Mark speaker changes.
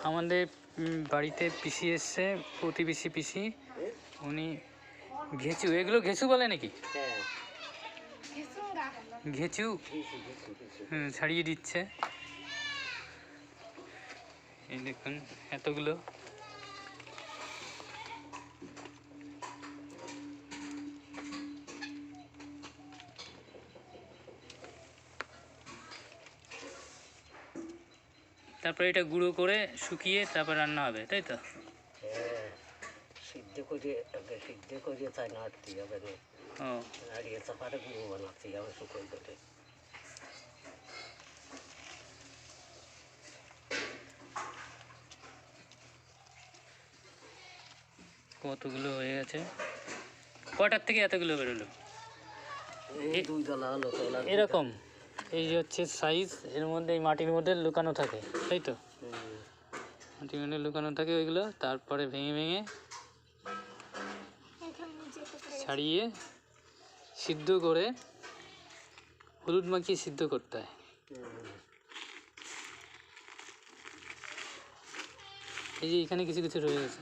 Speaker 1: আমাদের বাড়িতে পিসি এসছে, প্রতিবেশী পিসি, উনি ঘেঁচু, এগুলো ঘেঁচু বলে নাকি? ঘেঁচু ছাড়িয়ে দিচ্ছে। এই দেখুন এতগুলো। তারপরে এটা গুঁড়ো করে শুকিয়ে তারপর রান্না হবে, তাই তো?
Speaker 2: সিদ্ধ করে তাই নাড়তে হবে না। নাড়িয়ে তারপরে গুঁড়ো বানাতে হবে শুকনো করে।
Speaker 1: কতগুলো হয়ে গেছে? কটার থেকে এতগুলো বেরোলো? এরকম এই হচ্ছে সাইজ। এর মধ্যে এই মাটির মধ্যে লুকানো থাকে, তাই তো? মাটির মধ্যে লুকানো থাকে ওইগুলো, তারপরে ভেঙে ভেঙে ছাড়িয়ে সিদ্ধ করে হলুদ মাখিয়ে সিদ্ধ করতে হয়। এই যে এখানে কিছু কিছু রয়ে গেছে।